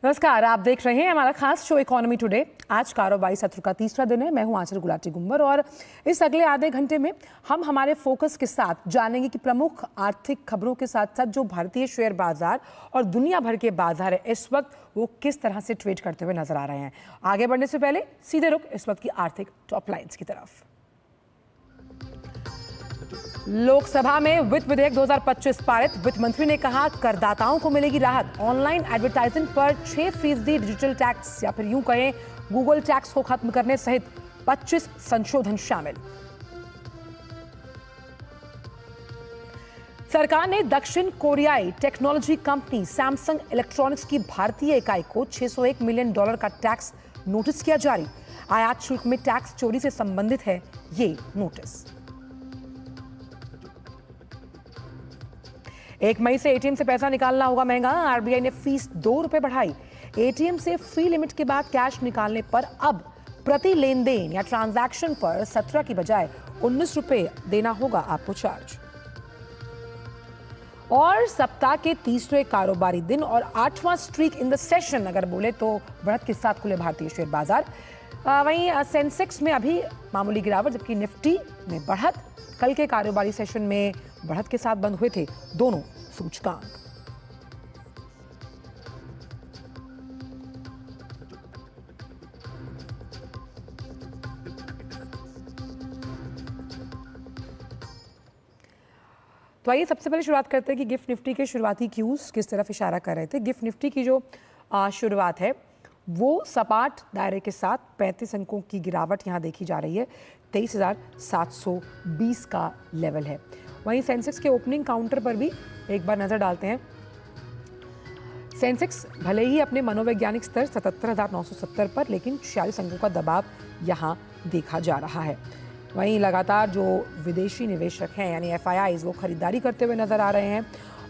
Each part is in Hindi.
नमस्कार, आप देख रहे हैं हमारा खास शो इकोनॉमी टुडे। आज कारोबारी सत्र का तीसरा दिन है। मैं हूं आंचल गुलाटी गुम्बर और इस अगले आधे घंटे में हम हमारे फोकस के साथ जानेंगे कि प्रमुख आर्थिक खबरों के साथ साथ जो भारतीय शेयर बाजार और दुनिया भर के बाजार है इस वक्त वो किस तरह से ट्रेड करते हुए नजर आ रहे हैं। आगे बढ़ने से पहले सीधे रुख इस वक्त की आर्थिक टॉप लाइन्स की तरफ। लोकसभा में वित्त विधेयक 2025 पारित। वित्त मंत्री ने कहा करदाताओं को मिलेगी राहत। ऑनलाइन एडवर्टाइजिंग पर 6% डिजिटल टैक्स या फिर यूं कहें गूगल टैक्स को खत्म करने सहित 25 संशोधन शामिल। सरकार ने दक्षिण कोरियाई टेक्नोलॉजी कंपनी सैमसंग इलेक्ट्रॉनिक्स की भारतीय इकाई को $601 मिलियन का टैक्स नोटिस किया जारी। आयात शुल्क में टैक्स चोरी से संबंधित है ये नोटिस। 1 मई से एटीएम से पैसा निकालना होगा महंगा। आरबीआई ने फीस ₹2 बढ़ाई। एटीएम से फ्री लिमिट के बाद कैश निकालने पर अब प्रति लेन देन या ट्रांजैक्शन पर 17 की बजाय ₹19 देना होगा आपको चार्ज। और सप्ताह के तीसरे कारोबारी दिन और 8वां स्ट्रीक इन द सेशन अगर बोले तो बढ़त के साथ खुले भारतीय शेयर बाजार। वहीं सेंसेक्स में अभी मामूली गिरावट, जबकि निफ्टी में बढ़त। कल के कारोबारी सेशन में बढ़त के साथ बंद हुए थे दोनों सूचकांक। तो आइए सबसे पहले शुरुआत करते हैं कि गिफ्ट निफ्टी के शुरुआती क्यूज किस तरफ इशारा कर रहे थे। गिफ्ट निफ्टी की जो शुरुआत है वो सपाट दायरे के साथ 35 अंकों की गिरावट यहां देखी जा रही है। 23,720 का लेवल है। वहीं सेंसेक्स के ओपनिंग काउंटर पर भी एक बार नजर डालते हैं। सेंसेक्स भले ही अपने मनोवैज्ञानिक स्तर 77,970 पर, लेकिन 46 अंकों का दबाव यहां देखा जा रहा है। वहीं लगातार जो विदेशी निवेशक हैं यानी एफआईआईज वो खरीदारी करते हुए नजर आ रहे हैं।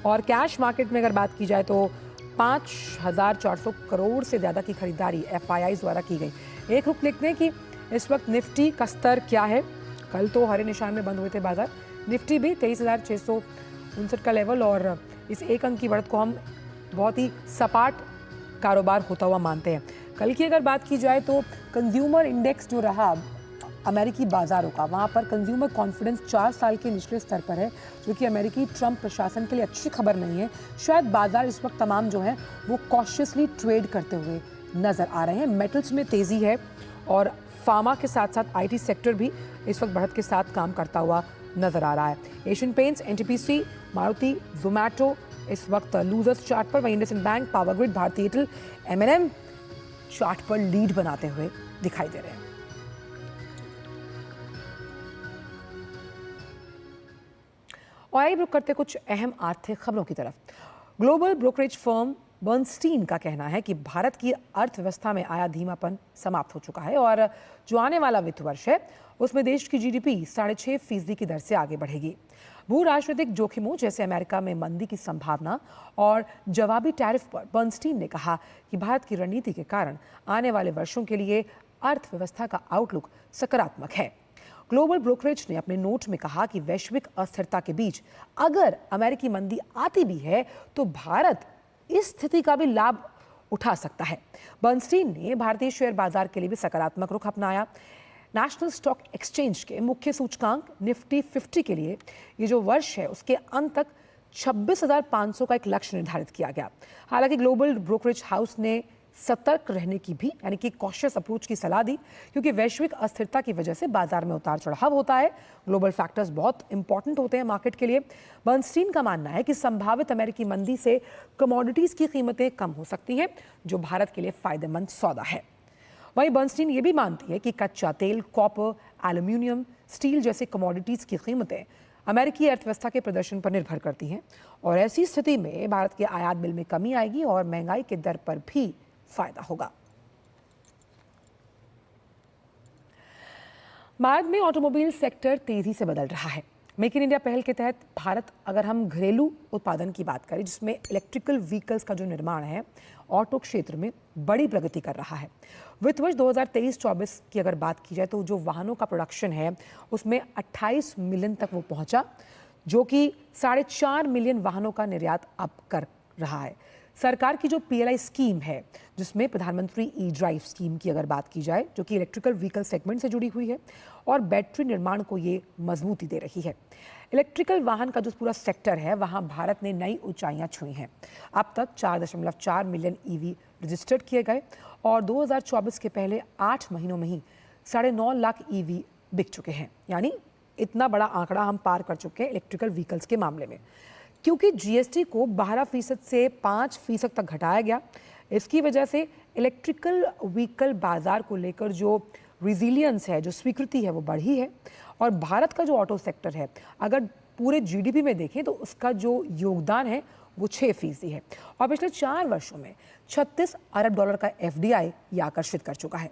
और कैश मार्केट में अगर बात की जाए तो 5,400 करोड़ से ज़्यादा की खरीदारी एफआईआईज द्वारा की गई। एक रुख देखते हैं कि इस वक्त निफ्टी का स्तर क्या है। कल तो हरे निशान में बंद हुए थे बाजार। निफ्टी भी 23,659 का लेवल और इस एक अंक की बढ़त को हम बहुत ही सपाट कारोबार होता हुआ मानते हैं। कल की अगर बात की जाए तो कंज्यूमर इंडेक्स जो रहा अमेरिकी बाजारों का, वहाँ पर कंज्यूमर कॉन्फिडेंस 4 साल के निचले स्तर पर है, जो कि अमेरिकी ट्रंप प्रशासन के लिए अच्छी खबर नहीं है। शायद बाजार इस वक्त तमाम जो है वो कॉशियसली ट्रेड करते हुए नजर आ रहे हैं। मेटल्स में तेजी है और फार्मा के साथ साथ आईटी सेक्टर भी इस वक्त बढ़त के साथ काम करता हुआ नजर आ रहा है। Asian Paints, NTPC, Maruti, Zomato इस वक्त लूजर्स चार्ट पर। वहीं IndusInd bank, power grid, Bharti Airtel, एमएनएम चार्ट पर लीड बनाते हुए दिखाई दे रहे हैं। और आइए रुक करते कुछ अहम आर्थिक खबरों की तरफ। ग्लोबल ब्रोकरेज फर्म बर्नस्टीन का कहना है कि भारत की अर्थव्यवस्था में आया धीमापन समाप्त हो चुका है और जो आने वाला वित्त वर्ष है उसमें देश की जीडीपी 6.5% की दर से आगे बढ़ेगी। भू राजनीतिक जोखिमों जैसे अमेरिका में मंदी की संभावना और जवाबी टैरिफ पर बर्नस्टीन ने कहा कि भारत की रणनीति के कारण आने वाले वर्षों के लिए अर्थव्यवस्था का आउटलुक सकारात्मक है। ग्लोबल ब्रोकरेज ने अपने नोट में कहा कि वैश्विक अस्थिरता के बीच अगर अमेरिकी मंदी आती भी है तो भारत इस स्थिति का भी लाभ उठा सकता है। बर्नस्टीन ने भारतीय शेयर बाजार के लिए भी सकारात्मक रुख अपनाया। नेशनल स्टॉक एक्सचेंज के मुख्य सूचकांक निफ्टी 50 के लिए ये जो वर्ष है उसके अंत तक 26,500 का एक लक्ष्य निर्धारित किया गया। हालांकि ग्लोबल ब्रोकरेज हाउस ने सतर्क रहने की भी यानी कि कॉशियस अप्रोच की सलाह दी, क्योंकि वैश्विक अस्थिरता की वजह से बाजार में उतार चढ़ाव होता है। ग्लोबल फैक्टर्स बहुत इंपॉर्टेंट होते हैं मार्केट के लिए। बर्नस्टीन का मानना है कि संभावित अमेरिकी मंदी से कमोडिटीज की कीमतें कम हो सकती हैं, जो भारत के लिए फायदेमंद सौदा है। वहीं बर्नस्टीन ये भी मानती है कि कच्चा तेल, कॉपर, एल्यूमिनियम, स्टील जैसे कमोडिटीज की कीमतें अमेरिकी अर्थव्यवस्था के प्रदर्शन पर निर्भर करती हैं और ऐसी स्थिति में भारत के आयात बिल में कमी आएगी और महंगाई के दर पर भी फायदा होगा। भारत में ऑटोमोबाइल सेक्टर तेजी से बदल रहा है। मेक इन इंडिया पहल के तहत भारत, अगर हम घरेलू उत्पादन की बात करें जिसमें इलेक्ट्रिकल व्हीकल्स का जो निर्माण है, ऑटो क्षेत्र में बड़ी प्रगति कर रहा है। वित्त वर्ष 2023-24 की अगर बात की जाए तो जो वाहनों का प्रोडक्शन है उसमें 28 मिलियन तक वो पहुंचा, जो कि 4.5 मिलियन वाहनों का निर्यात अब कर रहा है। सरकार की जो PLI स्कीम है, जिसमें प्रधानमंत्री ई ड्राइव स्कीम की अगर बात की जाए, जो कि इलेक्ट्रिकल व्हीकल सेगमेंट से जुड़ी हुई है और बैटरी निर्माण को ये मजबूती दे रही है। इलेक्ट्रिकल वाहन का जो पूरा सेक्टर है, वहाँ भारत ने नई ऊंचाइयां छुई हैं। अब तक 4.4 मिलियन EV रजिस्टर्ड किए गए और 2024 के पहले 8 महीनों में ही 9.5 लाख EV बिक चुके हैं। यानी इतना बड़ा आंकड़ा हम पार कर चुके हैं इलेक्ट्रिकल व्हीकल्स के मामले में। क्योंकि GST को 12% से 5% तक घटाया गया, इसकी वजह से इलेक्ट्रिकल व्हीकल बाजार को लेकर जो रिजिलियंस है, जो स्वीकृति है, वो बढ़ी है। और भारत का जो ऑटो सेक्टर है, अगर पूरे GDP में देखें तो उसका जो योगदान है वो 6% है और पिछले 4 वर्षों में $36 अरब का FDI ये आकर्षित कर चुका है।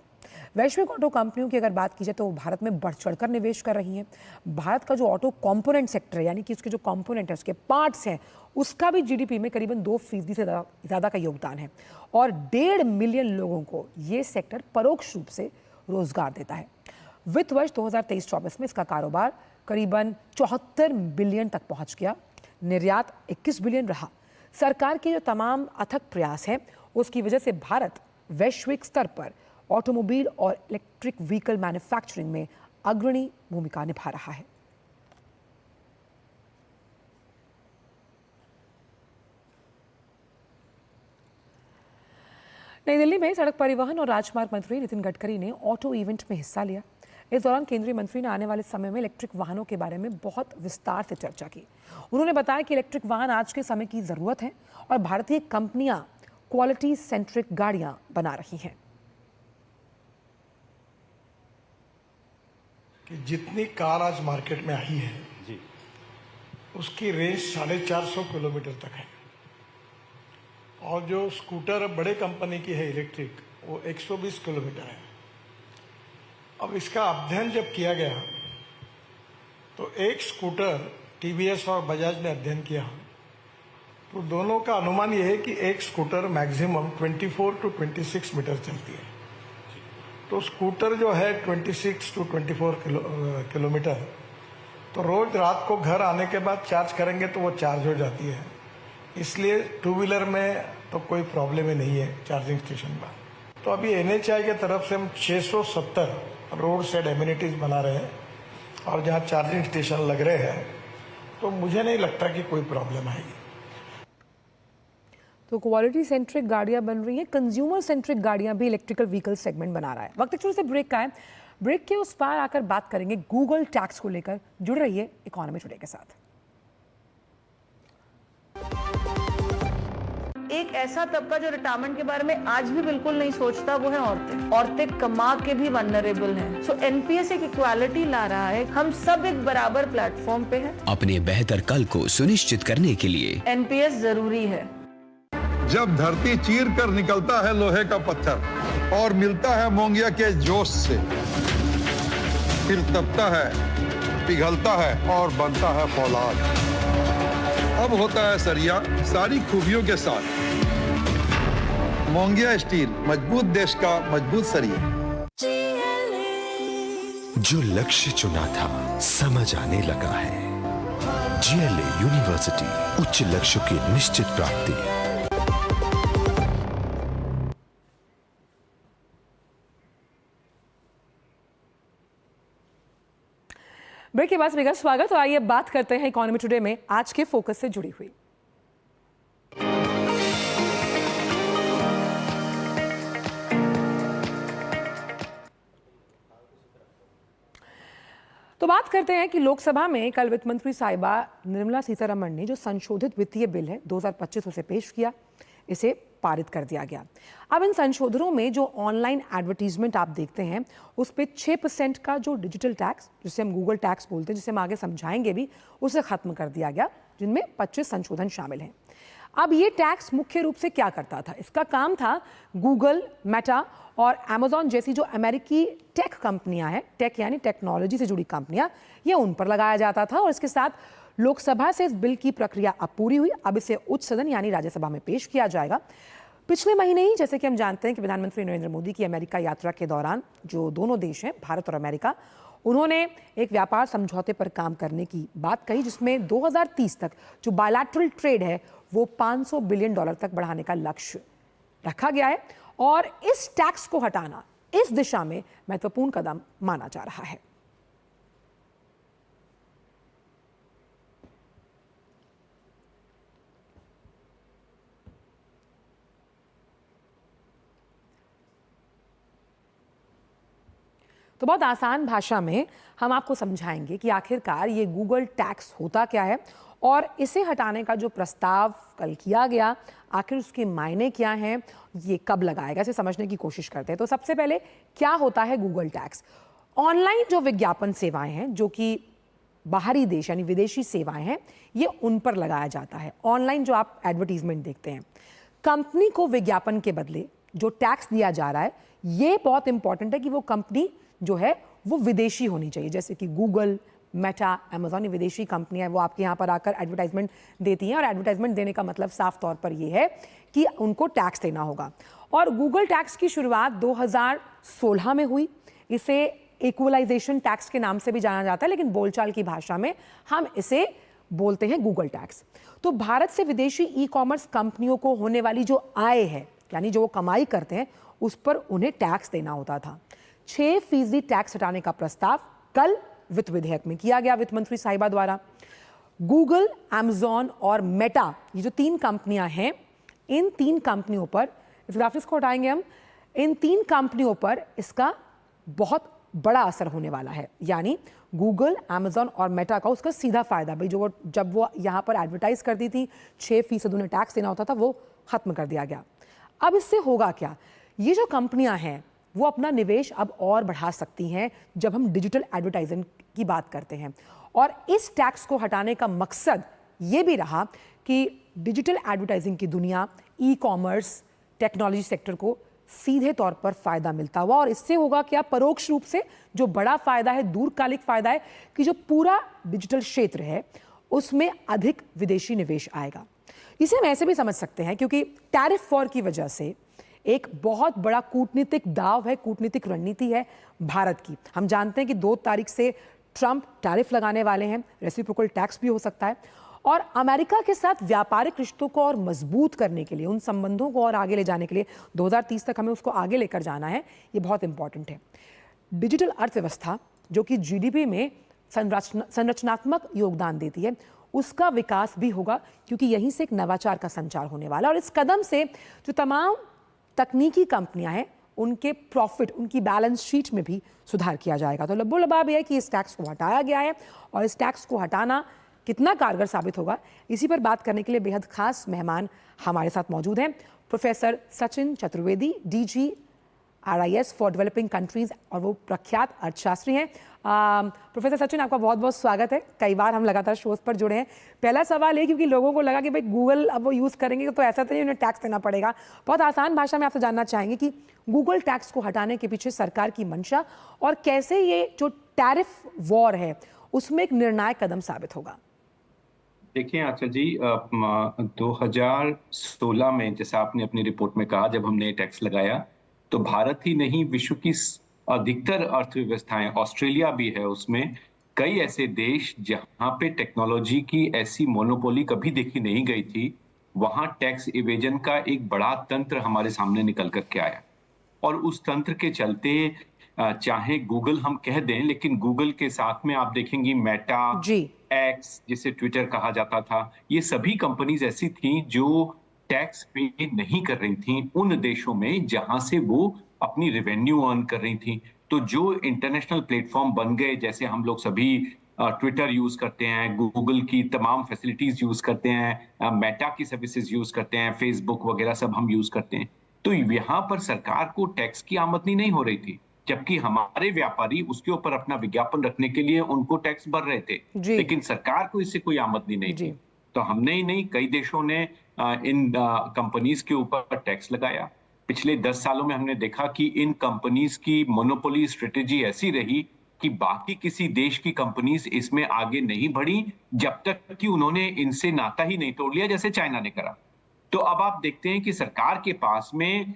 वैश्विक ऑटो कंपनियों की अगर बात की जाए तो वो भारत में बढ़ चढ़कर निवेश कर रही हैं। भारत का जो ऑटो कंपोनेंट सेक्टर है, यानी कि उसके जो कंपोनेंट है, उसके पार्ट्स हैं, उसका भी GDP में करीबन 2% से ज़्यादा का योगदान है और 1.5 मिलियन लोगों को ये सेक्टर परोक्ष रूप से रोजगार देता है। वित्त वर्ष 2023-24 में इसका कारोबार करीबन 74 बिलियन तक पहुंच गया। निर्यात 21 बिलियन रहा। सरकार के जो तमाम अथक प्रयास हैं, उसकी वजह से भारत वैश्विक स्तर पर ऑटोमोबाइल और इलेक्ट्रिक व्हीकल मैन्युफैक्चरिंग में अग्रणी भूमिका निभा रहा है। नई दिल्ली में सड़क परिवहन और राजमार्ग मंत्री नितिन गडकरी ने ऑटो इवेंट में हिस्सा लिया। इस दौरान केंद्रीय मंत्री ने आने वाले समय में इलेक्ट्रिक वाहनों के बारे में बहुत विस्तार से चर्चा की। उन्होंने बताया कि इलेक्ट्रिक वाहन आज के समय की जरूरत है और भारतीय कंपनियां क्वालिटी सेंट्रिक गाड़ियां बना रही हैं। कि जितनी कार आज मार्केट में आई है जी, उसकी रेंज 450 किलोमीटर तक है और जो स्कूटर बड़े कंपनी की है इलेक्ट्रिक, वो 120 किलोमीटर है। अब इसका अध्ययन जब किया गया तो एक स्कूटर TVS और बजाज ने अध्ययन किया तो दोनों का अनुमान यह है कि एक स्कूटर मैक्सिमम 24 to 26 मीटर चलती है। तो स्कूटर जो है 26 to 24 किलोमीटर, तो रोज रात को घर आने के बाद चार्ज करेंगे तो वो चार्ज हो जाती है। इसलिए टू व्हीलर में तो कोई प्रॉब्लम ही नहीं है चार्जिंग स्टेशन का। तो अभी NHAI के तरफ से हम 670 रोड साइड एमिनिटीज बना रहे हैं और जहाँ चार्जिंग स्टेशन लग रहे हैं, तो मुझे नहीं लगता कि कोई प्रॉब्लम आएगी। तो क्वालिटी सेंट्रिक गाड़ियां बन रही हैं, कंज्यूमर सेंट्रिक गाड़ियां भी इलेक्ट्रिकल व्हीकल सेगमेंट बना रहा है। वक्त एक छोटे से ब्रेक का है। ब्रेक के उस पार आकर बात करेंगे गूगल टैक्स को लेकर। जुड़ रहिए इकोनॉमी टुडे के साथ। एक ऐसा तबका जो रिटायरमेंट के बारे में आज भी बिल्कुल नहीं सोचता, वो है औरतें। औरतें कमा के भी वल्नरेबल हैं। सो NPS एक इक्वालिटी ला रहा है। हम सब एक बराबर प्लेटफॉर्म पे हैं। अपने बेहतर कल को सुनिश्चित करने के लिए NPS जरूरी है। जब धरती चीर कर निकलता है लोहे का पत्थर और मिलता है मोंगिया के जोश से, फिर तपता है, पिघलता है और बनता है फौलाद। अब होता है सरिया सारी खूबियों के साथ। मोंगिया स्टील, मजबूत देश का मजबूत सरिया। जो लक्ष्य चुना था समझ आने लगा है। GLA यूनिवर्सिटी, उच्च लक्ष्य की निश्चित प्राप्ति। ब्रेक के बाद मेरा स्वागत। और आइए बात करते हैं इकोनॉमी टुडे में आज के फोकस से जुड़ी हुई। तो बात करते हैं कि लोकसभा में कल वित्त मंत्री साहिबा निर्मला सीतारमण ने जो संशोधित वित्तीय बिल है 2025 उसे पेश किया, इसे पारित कर दिया गया। अब इन संशोधनों में जो ऑनलाइन एडवर्टीजमेंट आप देखते हैं, उस पे 6% का जो डिजिटल टैक्स, जिसे हम गूगल टैक्स बोलते हैं, जिसे हम आगे समझाएंगे भी, उसे खत्म कर दिया गया, जिनमें 25 संशोधन शामिल हैं। अब ये टैक्स मुख्य रूप से क्या करता था? इसका काम था गूगल, मेटा और अमेजॉन जैसी जो अमेरिकी टेक कंपनियां हैं, टेक यानी टेक्नोलॉजी से जुड़ी कंपनियां, ये उन पर लगाया जाता था। और इसके साथ लोकसभा से इस बिल की प्रक्रिया अब पूरी हुई। अब इसे उच्च सदन यानी राज्यसभा में पेश किया जाएगा। पिछले महीने ही, जैसे कि हम जानते हैं कि प्रधानमंत्री नरेंद्र मोदी की अमेरिका यात्रा के दौरान जो दोनों देश हैं, भारत और अमेरिका, उन्होंने एक व्यापार समझौते पर काम करने की बात कही जिसमें 2030 तक जो बायलैटरल ट्रेड है वो $500 बिलियन तक बढ़ाने का लक्ष्य रखा गया है और इस टैक्स को हटाना इस दिशा में महत्वपूर्ण कदम माना जा रहा है। तो बहुत आसान भाषा में हम आपको समझाएंगे कि आखिरकार ये गूगल टैक्स होता क्या है और इसे हटाने का जो प्रस्ताव कल किया गया आखिर उसके मायने क्या हैं, ये कब लगाएगा, इसे समझने की कोशिश करते हैं। तो सबसे पहले क्या होता है गूगल टैक्स? ऑनलाइन जो विज्ञापन सेवाएं हैं जो कि बाहरी देश यानी विदेशी सेवाएं हैं ये उन पर लगाया जाता है। ऑनलाइन जो आप एडवर्टीजमेंट देखते हैं, कंपनी को विज्ञापन के बदले जो टैक्स दिया जा रहा है ये बहुत इंपॉर्टेंट है कि वो कंपनी जो है वो विदेशी होनी चाहिए। जैसे कि गूगल, मेटा, अमेजॉन, ये विदेशी कंपनियां हैं, वो आपके यहाँ पर आकर एडवर्टाइजमेंट देती हैं और एडवर्टाइजमेंट देने का मतलब साफ तौर पर ये है कि उनको टैक्स देना होगा। और गूगल टैक्स की शुरुआत 2016 में हुई। इसे इक्वलाइजेशन टैक्स के नाम से भी जाना जाता है, लेकिन बोलचाल की भाषा में हम इसे बोलते हैं गूगल टैक्स। तो भारत से विदेशी ई कॉमर्स कंपनियों को होने वाली जो आय है यानी जो वो कमाई करते हैं उस पर उन्हें टैक्स देना होता था। 6% टैक्स हटाने का प्रस्ताव कल वित्त विधेयक में किया गया वित्त मंत्री साहिबा द्वारा। गूगल, अमेजॉन और मेटा ये जो 3 कंपनियां हैं, इन 3 कंपनियों पर, इस ग्राफिक्स को हटाएंगे हम, इन 3 कंपनियों पर इसका बहुत बड़ा असर होने वाला है। यानी गूगल, अमेजॉन और मेटा का उसका सीधा फायदा, भाई जो जब वो यहाँ पर एडवर्टाइज करती थी 6% उन्हें टैक्स देना होता था वो खत्म कर दिया गया। अब इससे होगा क्या? ये जो कंपनियां हैं वो अपना निवेश अब और बढ़ा सकती हैं जब हम डिजिटल एडवर्टाइजिंग की बात करते हैं। और इस टैक्स को हटाने का मकसद ये भी रहा कि डिजिटल एडवर्टाइजिंग की दुनिया, ई कॉमर्स, टेक्नोलॉजी सेक्टर को सीधे तौर पर फायदा मिलता हुआ। और इससे होगा क्या? परोक्ष रूप से जो बड़ा फायदा है, दूरकालिक फायदा है कि जो पूरा डिजिटल क्षेत्र है उसमें अधिक विदेशी निवेश आएगा। इसे हम ऐसे भी समझ सकते हैं क्योंकि टैरिफ वॉर की वजह से एक बहुत बड़ा कूटनीतिक दाव है, कूटनीतिक रणनीति है भारत की। हम जानते हैं कि 2 तारीख से ट्रंप टैरिफ लगाने वाले हैं, रेसिप्रोकल टैक्स भी हो सकता है। और अमेरिका के साथ व्यापारिक रिश्तों को और मजबूत करने के लिए, उन संबंधों को और आगे ले जाने के लिए 2030 तक हमें उसको आगे लेकर जाना है, ये बहुत इंपॉर्टेंट है। डिजिटल अर्थव्यवस्था जो कि जीडीपी में संरचनात्मक योगदान देती है उसका विकास भी होगा क्योंकि यहीं से एक नवाचार का संचार होने वाला है। और इस कदम से जो तमाम तकनीकी कंपनियां हैं उनके प्रॉफिट, उनकी बैलेंस शीट में भी सुधार किया जाएगा। तो लब्बो लबाब है कि इस टैक्स को हटाया गया है और इस टैक्स को हटाना कितना कारगर साबित होगा, इसी पर बात करने के लिए बेहद खास मेहमान हमारे साथ मौजूद हैं। Professor Sachin Chaturvedi, DG RIS for developing countries, और वो प्रख्यात अर्थशास्त्री हैं। प्रोफेसर सचिन, आपका बहुत बहुत स्वागत है। कई बार हम लगातार शोज पर जुड़े हैं। पहला सवाल है क्योंकि लोगों को लगा कि भाई गूगल अब वो यूज़ करेंगे तो ऐसा तो नहीं उन्हें टैक्स देना पड़ेगा। बहुत आसान भाषा में आपसे जानना चाहेंगे कि गूगल टैक्स को हटाने के पीछे सरकार की मंशा और कैसे ये जो टैरिफ वॉर है उसमें एक निर्णायक कदम साबित होगा। देखिए आंचल जी, 2016 में जैसा आपने अपनी रिपोर्ट में कहा, जब हमने टैक्स लगाया तो भारत ही नहीं विश्व की अधिकतर अर्थव्यवस्थाएं, ऑस्ट्रेलिया भी है उसमें, कई ऐसे देश जहां पे टेक्नोलॉजी की ऐसी मोनोपोली कभी देखी नहीं गई थी, वहां टैक्स इवेजन का एक बड़ा तंत्र हमारे सामने निकल करके आया। और उस तंत्र के चलते चाहे गूगल हम कह दें, लेकिन गूगल के साथ में आप देखेंगी मेटा, एक्स जिसे ट्विटर कहा जाता था, ये सभी कंपनीज ऐसी थी जो टैक्स पे नहीं कर रही थी उन देशों में जहां से वो अपनी रेवेन्यू अर्न कर रही थी। तो जो इंटरनेशनल प्लेटफॉर्म बन गए, जैसे हम लोग सभी ट्विटर यूज करते हैं, गूगल की तमाम फैसिलिटीज यूज करते हैं, मेटा की सर्विसेज यूज करते हैं, फेसबुक वगैरह सब हम यूज करते हैं, तो यहाँ पर सरकार को टैक्स की आमदनी नहीं हो रही थी, जबकि हमारे व्यापारी उसके ऊपर अपना विज्ञापन रखने के लिए उनको टैक्स भर रहे थे, लेकिन सरकार को इससे कोई आमदनी नहीं थी। तो हमने ही नहीं, कई देशों ने इन कंपनीज के ऊपर टैक्स लगाया। पिछले 10 सालों में हमने देखा कि इन कंपनीज की मोनोपोली स्ट्रेटेजी ऐसी रही कि बाकी किसी देश की कंपनीज इसमें आगे नहीं बढ़ी जब तक कि उन्होंने इनसे नाता ही नहीं तोड़ लिया, जैसे चाइना ने करा। तो अब आप देखते हैं कि सरकार के पास में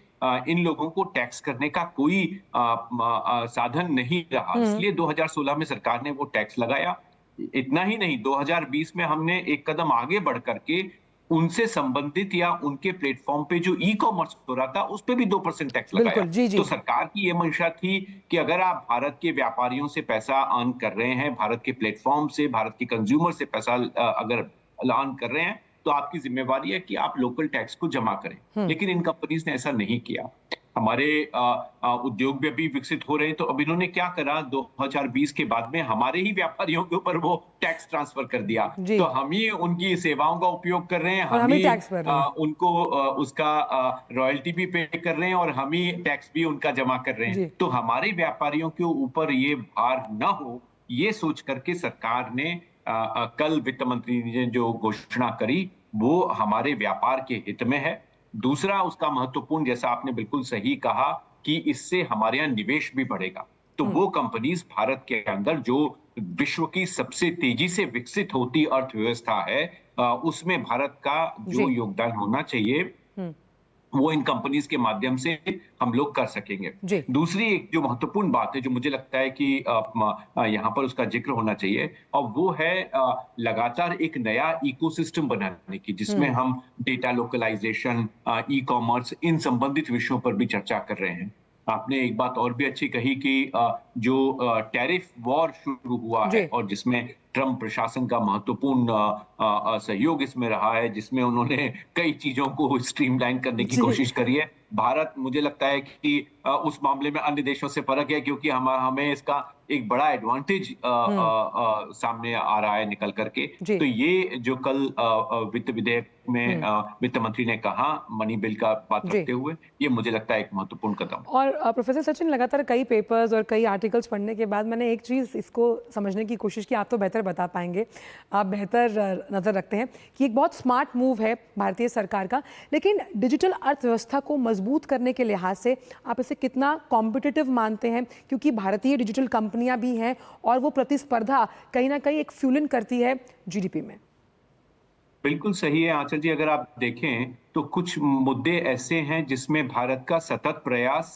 इन लोगों को टैक्स करने का कोई साधन नहीं रहा, इसलिए 2016 में सरकार ने वो टैक्स लगाया। इतना ही नहीं, 2020 में हमने एक कदम आगे बढ़ करके उनसे संबंधित या उनके प्लेटफॉर्म पे जो ई कॉमर्स हो रहा था उस पे भी 2% टैक्स लगाया। बिल्कुल, जी, जी। तो सरकार की ये मंशा थी कि अगर आप भारत के व्यापारियों से पैसा अर्न कर रहे हैं, भारत के प्लेटफॉर्म से, भारत के कंज्यूमर से पैसा अगर अर्न कर रहे हैं, तो आपकी जिम्मेवारी है कि आप लोकल टैक्स को जमा करें। लेकिन इन कंपनीज ने ऐसा नहीं किया। हमारे उद्योग भी अभी विकसित हो रहे हैं, तो अब इन्होंने क्या करा, 2020 के बाद में हमारे ही व्यापारियों के ऊपर वो टैक्स ट्रांसफर कर दिया। जी। तो हम ही उनकी सेवाओं का उपयोग कर रहे हैं, और हम ही टैक्स भर रहे हैं। उनको उसका रॉयल्टी भी पे कर रहे हैं और हम ही टैक्स भी उनका जमा कर रहे जी। हैं। तो हमारे व्यापारियों के ऊपर ये भार ना हो, ये सोच करके सरकार ने कल वित्त मंत्री ने जो घोषणा करी वो हमारे व्यापार के हित में है। दूसरा उसका महत्वपूर्ण, जैसा आपने बिल्कुल सही कहा कि इससे हमारे यहाँ निवेश भी बढ़ेगा। तो वो कंपनीज भारत के अंदर जो विश्व की सबसे तेजी से विकसित होती अर्थव्यवस्था है, उसमें भारत का जो जी। योगदान होना चाहिए वो इन कंपनीज के माध्यम से हम लोग कर सकेंगे। जी। दूसरी एक जो महत्वपूर्ण बात है जो मुझे लगता है कि यहाँ पर उसका जिक्र होना चाहिए, और वो है लगातार एक नया इकोसिस्टम बनाने की, जिसमें हम डेटा लोकलाइजेशन, ई कॉमर्स, इन संबंधित विषयों पर भी चर्चा कर रहे हैं। आपने एक बात और भी अच्छी कही कि जो टैरिफ वॉर शुरू हुआ जी। है और जिसमें ट्रम्प प्रशासन का महत्वपूर्ण सहयोग इसमें रहा है, जिसमें उन्होंने कई चीजों को स्ट्रीमलाइन करने की जी। कोशिश करी है। भारत, मुझे लगता है कि उस मामले में अन्य देशों से फर्क है, क्योंकि हमें इसका एक बड़ा एडवांटेज सामने आ रहा है निकल करके। जी। तो ये जो कल वित्त विधेयक में वित्त मंत्री ने कहा, मनी बिल का बात जी। रखते हुए, ये मुझे लगता है एक महत्वपूर्ण कदम। और प्रोफेसर सचिन, लगातार कई पेपर्स और कई आर्टिकल्स पढ़ने के बाद मैंने एक चीज़ इसको समझने की कोशिश की, आप तो बेहतर बता पाएंगे, आप बेहतर नज़र रखते हैं, कि एक बहुत स्मार्ट मूव है भारतीय सरकार का, लेकिन डिजिटल अर्थव्यवस्था को मजबूत करने के लिहाज से आप इसे कितना कॉम्पिटिटिव मानते हैं? क्योंकि भारतीय डिजिटल कंपनियां भी हैं और वो प्रतिस्पर्धा कहीं ना कहीं एक फ्यूलन करती है जीडीपी में। बिल्कुल सही है आंचल जी। अगर आप देखें तो कुछ मुद्दे ऐसे हैं जिसमें भारत का सतत प्रयास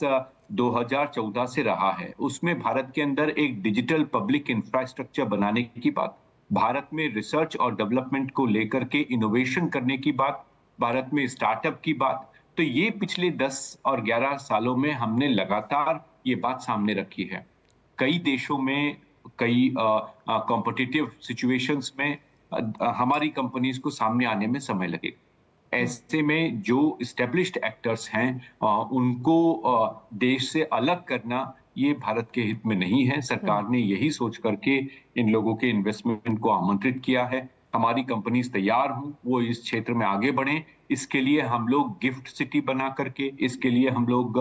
2014 से रहा है। उसमें भारत के अंदर एक डिजिटल पब्लिक इंफ्रास्ट्रक्चर बनाने की बात, भारत में रिसर्च और डेवलपमेंट को लेकर के इनोवेशन करने की बात, भारत में स्टार्टअप की बात, तो ये पिछले 10 और 11 सालों में हमने लगातार ये बात सामने रखी है। कई देशों में, कई कॉम्पिटिटिव सिचुएशंस में हमारी कंपनीज को सामने आने में समय लगेगा। ऐसे में जो एस्टेब्लिश्ड एक्टर्स हैं उनको देश से अलग करना ये भारत के हित में नहीं है। सरकार ने यही सोच करके इन लोगों के इन्वेस्टमेंट को आमंत्रित किया है। हमारी कंपनीज तैयार हों, वो इस क्षेत्र में आगे बढ़ें। इसके लिए हम लोग गिफ्ट सिटी बना करके, इसके लिए हम लोग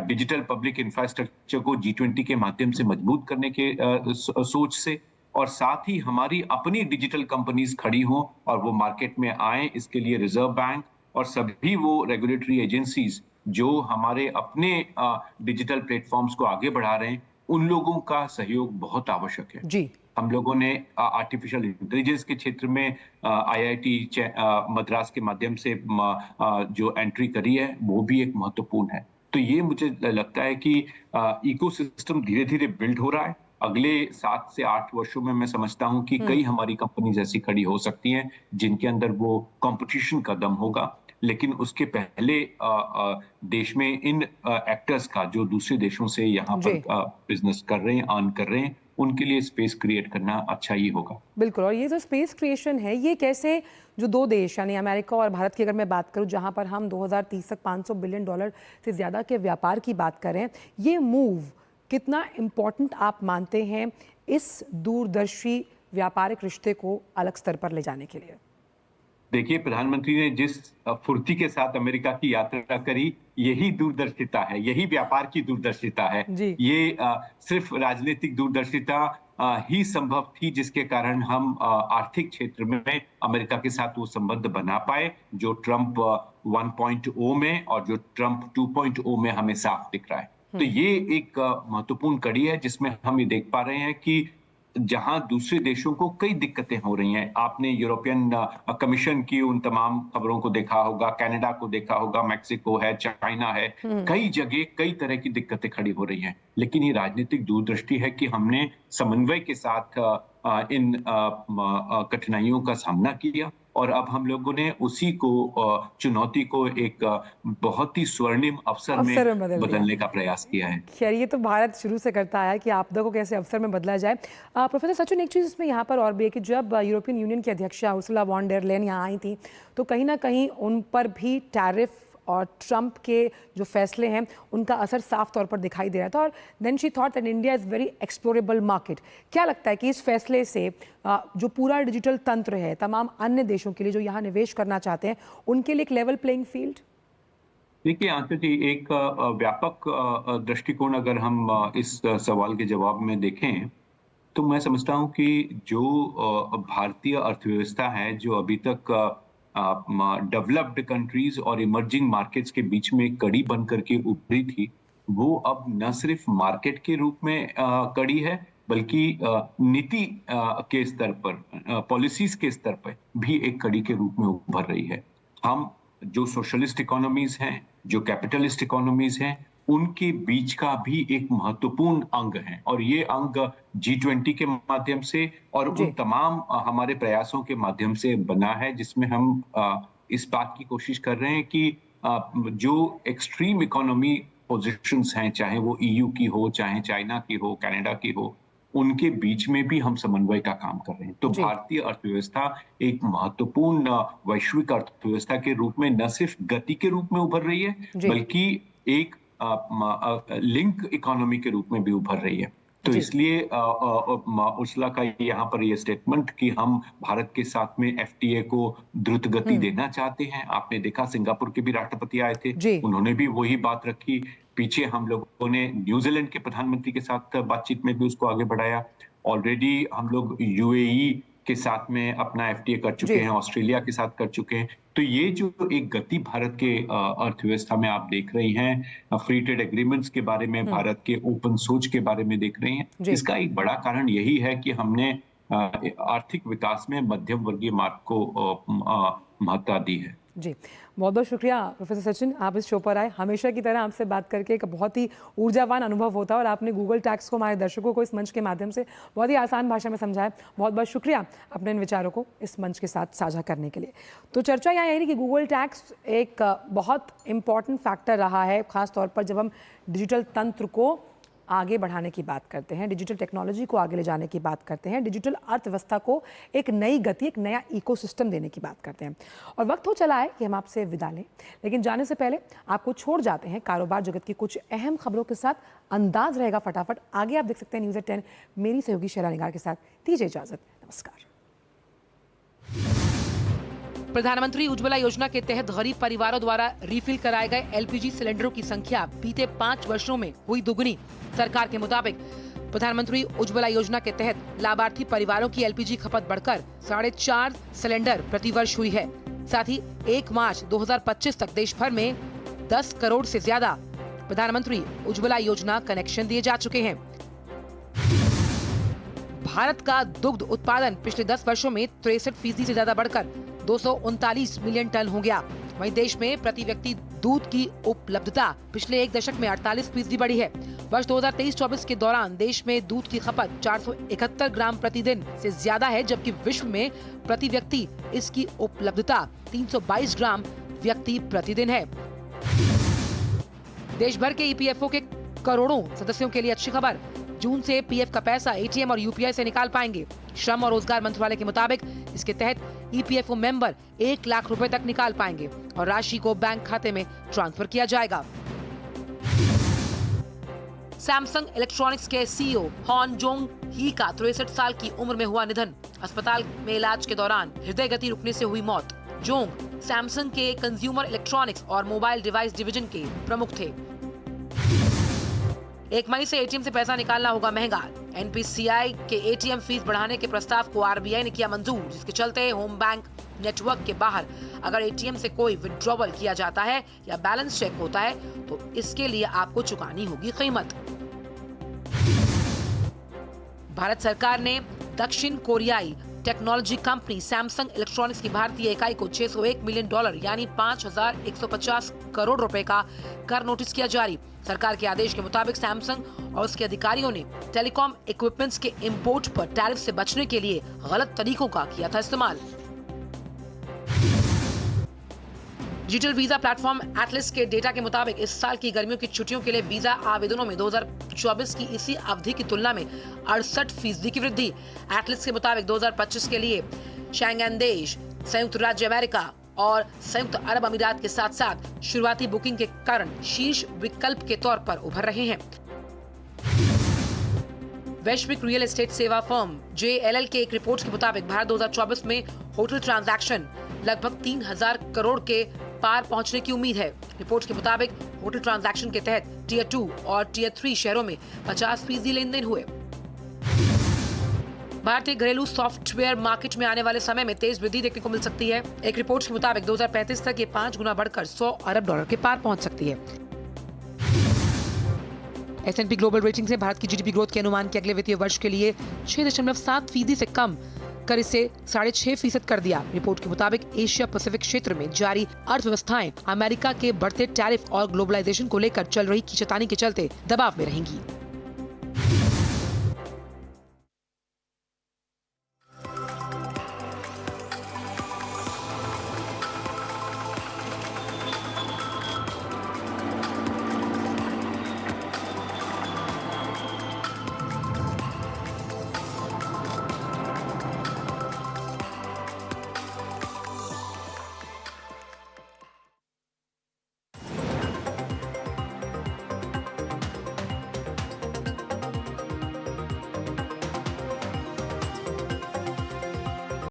डिजिटल पब्लिक इंफ्रास्ट्रक्चर को G20 के माध्यम से मजबूत करने के सोच से, और साथ ही हमारी अपनी डिजिटल कंपनीज खड़ी हों और वो मार्केट में आए, इसके लिए रिजर्व बैंक और सभी वो रेगुलेटरी एजेंसीज जो हमारे अपने डिजिटल प्लेटफॉर्म्स को आगे बढ़ा रहे हैं, उन लोगों का सहयोग बहुत आवश्यक है। जी। हम लोगों ने आर्टिफिशियल इंटेलिजेंस के क्षेत्र में IIT मद्रास के माध्यम से जो एंट्री करी है वो भी एक महत्वपूर्ण है। तो ये मुझे लगता है कि इकोसिस्टम धीरे धीरे बिल्ड हो रहा है। अगले 7 से 8 वर्षों में मैं समझता हूं कि कई हमारी कंपनीज ऐसी खड़ी हो सकती हैं जिनके अंदर वो कंपटीशन का दम होगा। लेकिन उसके पहले देश में इन एक्टर्स का जो दूसरे देशों से यहाँ पर बिजनेस कर रहे हैं, अर्न कर रहे हैं, उनके लिए स्पेस क्रिएट करना अच्छा ही होगा। बिल्कुल। और ये जो स्पेस क्रिएशन है, ये कैसे, जो दो देश यानी अमेरिका और भारत की अगर मैं बात करूं, जहां पर हम 2030 तक $500 बिलियन से ज़्यादा के व्यापार की बात कर रहे हैं, ये मूव कितना इम्पोर्टेंट आप मानते हैं इस दूरदर्शी व्यापारिक रिश्ते को अलग स्तर पर ले जाने के लिए? देखिए, प्रधानमंत्री ने जिस फुर्ती के साथ अमेरिका की यात्रा करी, यही दूरदर्शिता है, यही व्यापार की दूरदर्शिता है। ये सिर्फ राजनीतिक दूरदर्शिता ही संभव थी जिसके कारण हम आर्थिक क्षेत्र में अमेरिका के साथ वो संबंध बना पाए जो ट्रंप 1.0 में और जो ट्रंप 2.0 में हमें साफ दिख रहा है। तो ये एक महत्वपूर्ण कड़ी है जिसमें हम ये देख पा रहे हैं कि जहां दूसरे देशों को कई दिक्कतें हो रही हैं। आपने यूरोपियन कमीशन की उन तमाम खबरों को देखा होगा, कनाडा को देखा होगा, मैक्सिको है, चाइना है, कई जगह कई तरह की दिक्कतें खड़ी हो रही हैं। लेकिन ये राजनीतिक दूरदृष्टि है कि हमने समन्वय के साथ इन कठिनाइयों का सामना किया और अब हम लोगों ने उसी को चुनौती को एक बहुत ही स्वर्णिम अवसर में बदलने का प्रयास किया है। खैर, ये तो भारत शुरू से करता है कि आपदा को कैसे अवसर में बदला जाए। प्रोफेसर सचिन, एक चीज़ इसमें यहाँ पर और भी है कि जब यूरोपियन यूनियन की अध्यक्षा उर्सुला वॉन डेर लेयन यहाँ आई थी तो कहीं ना कहीं उन पर भी टैरिफ और ट्रंप के जो फैसले हैं उनका असर साफ तौर पर दिखाई दे रहा था और then she thought that India is very explorable market. क्या लगता है कि इस फैसले से जो पूरा डिजिटल तंत्र है, तमाम अन्य देशों के लिए जो यहाँ निवेश करना चाहते हैं, उनके लिए एक लेवल प्लेइंग फील्ड? देखिए आंचल जी, एक व्यापक दृष्टिकोण अगर हम इस सवाल के जवाब में देखें तो मैं समझता हूं कि जो भारतीय अर्थव्यवस्था है, जो अभी तक डेवलप्ड कंट्रीज और इमर्जिंग मार्केट्स के बीच में कड़ी बन करके उभरी थी, वो अब न सिर्फ मार्केट के रूप में कड़ी है बल्कि नीति के स्तर पर, पॉलिसीज के स्तर पर भी एक कड़ी के रूप में उभर रही है। हम जो सोशलिस्ट इकोनॉमीज हैं, जो कैपिटलिस्ट इकोनॉमीज हैं, उनके बीच का भी एक महत्वपूर्ण अंग है और ये अंग G20 के माध्यम से और उन तमाम हमारे प्रयासों के माध्यम से बना है, जिसमें हम इस बात की कोशिश कर रहे हैं कि जो एक्सट्रीम इकोनॉमी पोजीशंस हैं, चाहे वो EU की हो, चाहे चाइना की हो, कनाडा की हो, उनके बीच में भी हम समन्वय का काम कर रहे हैं। तो भारतीय अर्थव्यवस्था एक महत्वपूर्ण वैश्विक अर्थव्यवस्था के रूप में न सिर्फ गति के रूप में उभर रही है बल्कि एक लिंक इकोनॉमी के रूप में भी उभर रही है। तो इसलिए उर्सुला का यहाँ पर ये स्टेटमेंट कि हम भारत के साथ में FTA को द्रुत गति देना चाहते हैं। आपने देखा सिंगापुर के भी राष्ट्रपति आए थे, उन्होंने भी वही बात रखी। पीछे हम लोगों ने न्यूजीलैंड के प्रधानमंत्री के साथ बातचीत में भी उसको आगे बढ़ाया। ऑलरेडी हम लोग UAE के साथ में अपना FTA कर चुके हैं, ऑस्ट्रेलिया के साथ कर चुके हैं। तो ये जो एक गति भारत के अर्थव्यवस्था में आप देख रही हैं, फ्री ट्रेड एग्रीमेंट्स के बारे में, भारत के ओपन सोच के बारे में देख रही हैं, इसका एक बड़ा कारण यही है कि हमने आर्थिक विकास में मध्यम वर्गीय मार्ग को महत्ता दी है। जी, बहुत बहुत शुक्रिया प्रोफेसर सचिन, आप इस शो पर आए। हमेशा की तरह आपसे बात करके एक बहुत ही ऊर्जावान अनुभव होता है और आपने गूगल टैक्स को हमारे दर्शकों को इस मंच के माध्यम से बहुत ही आसान भाषा में समझाया। बहुत बहुत शुक्रिया अपने इन विचारों को इस मंच के साथ साझा करने के लिए। तो चर्चा यहाँ यही कि गूगल टैक्स एक बहुत इम्पॉर्टेंट फैक्टर रहा है, ख़ास तौर पर जब हम डिजिटल तंत्र को आगे बढ़ाने की बात करते हैं, डिजिटल टेक्नोलॉजी को आगे ले जाने की बात करते हैं, डिजिटल अर्थव्यवस्था को एक नई गति, एक नया इकोसिस्टम देने की बात करते हैं। और वक्त हो चला है कि हम आपसे विदा लें, लेकिन जाने से पहले आपको छोड़ जाते हैं कारोबार जगत की कुछ अहम खबरों के साथ। अंदाज रहेगा फटाफट। आगे आप देख सकते हैं न्यूज़ एट 10 मेरी सहयोगी शैला निगार के साथ। दीजिए इजाजत, नमस्कार। प्रधानमंत्री उज्ज्वला योजना के तहत गरीब परिवारों द्वारा रिफिल कराए गए LPG सिलेंडरों की संख्या बीते 5 वर्षों में हुई दुगनी। सरकार के मुताबिक प्रधानमंत्री उज्ज्वला योजना के तहत लाभार्थी परिवारों की LPG खपत बढ़कर 4.5 सिलेंडर प्रति वर्ष हुई है। साथ ही 1 मार्च 2025 तक देश भर में 10 करोड़ से ज्यादा प्रधानमंत्री उज्ज्वला योजना कनेक्शन दिए जा चुके हैं। भारत का दुग्ध उत्पादन पिछले 10 वर्षों में 63% से ज्यादा बढ़कर 239 मिलियन टन हो गया। वहीं देश में प्रति व्यक्ति दूध की उपलब्धता पिछले 1 दशक में 48% बढ़ी है। वर्ष 2023-24 के दौरान देश में दूध की खपत 471 ग्राम प्रतिदिन से ज्यादा है, जबकि विश्व में प्रति व्यक्ति इसकी उपलब्धता 322 ग्राम व्यक्ति प्रतिदिन है। देश भर के EPFO के करोड़ों सदस्यों के लिए अच्छी खबर। जून से PF का पैसा ATM और UPI से निकाल पाएंगे। श्रम और रोजगार मंत्रालय के मुताबिक इसके तहत EPFO मेंबर 1 लाख रुपए तक निकाल पाएंगे और राशि को बैंक खाते में ट्रांसफर किया जाएगा। सैमसंग इलेक्ट्रॉनिक्स के CEO हॉन जोंग ही का 63 साल की उम्र में हुआ निधन। अस्पताल में इलाज के दौरान हृदय गति रुकने से हुई मौत। जोंग सैमसंग के कंज्यूमर इलेक्ट्रॉनिक्स और मोबाइल डिवाइस डिवीजन के प्रमुख थे। 1 मई से ATM से पैसा निकालना होगा महंगा। NPCI के ATM फीस बढ़ाने के प्रस्ताव को RBI ने किया मंजूर, जिसके चलते होम बैंक नेटवर्क के बाहर अगर ATM से कोई विड्रॉवल किया जाता है या बैलेंस चेक होता है तो इसके लिए आपको चुकानी होगी कीमत। भारत सरकार ने दक्षिण कोरियाई टेक्नोलॉजी कंपनी सैमसंग इलेक्ट्रॉनिक्स की भारतीय इकाई को $601 मिलियन यानी 5,150 करोड़ रुपए का कर नोटिस किया जारी। सरकार के आदेश के मुताबिक सैमसंग और उसके अधिकारियों ने टेलीकॉम इक्विपमेंट्स के इंपोर्ट पर टैरिफ से बचने के लिए गलत तरीकों का किया था इस्तेमाल। डिजिटल वीजा प्लेटफॉर्म एटलस के डेटा के मुताबिक इस साल की गर्मियों की छुट्टियों के लिए वीजा आवेदनों में 2024 की इसी अवधि की तुलना में 68% की वृद्धि। एटलस के मुताबिक 2025 के लिए शेंगेन देश, संयुक्त राज्य अमेरिका और संयुक्त अरब अमीरात के साथ साथ शुरुआती बुकिंग के कारण शीर्ष विकल्प के तौर पर उभर रहे हैं। वैश्विक रियल एस्टेट सेवा फर्म JLL के एक रिपोर्ट के मुताबिक भारत 2024 में होटल ट्रांजैक्शन लगभग 3,000 करोड़ के पार पहुंचने की उम्मीद है। रिपोर्ट के मुताबिक होटल ट्रांजैक्शन के तहत टियर 2 और टियर 3 शहरों में 50% लेन देन हुए। भारतीय घरेलू सॉफ्टवेयर मार्केट में आने वाले समय में तेज वृद्धि देखने को मिल सकती है। एक रिपोर्ट के मुताबिक 2035 तक ये 5 गुना बढ़कर $100 अरब के पार पहुंच सकती है। S&P ग्लोबल रेटिंग्स ने भारत की GDP ग्रोथ के अनुमान के अगले वित्तीय वर्ष के लिए 6.7% से कम कर इसे 6.5% कर दिया। रिपोर्ट के मुताबिक एशिया पैसिफिक क्षेत्र में जारी अर्थव्यवस्थाएं अमेरिका के बढ़ते टैरिफ और ग्लोबलाइजेशन को लेकर चल रही खींचतानी के चलते दबाव में रहेंगी।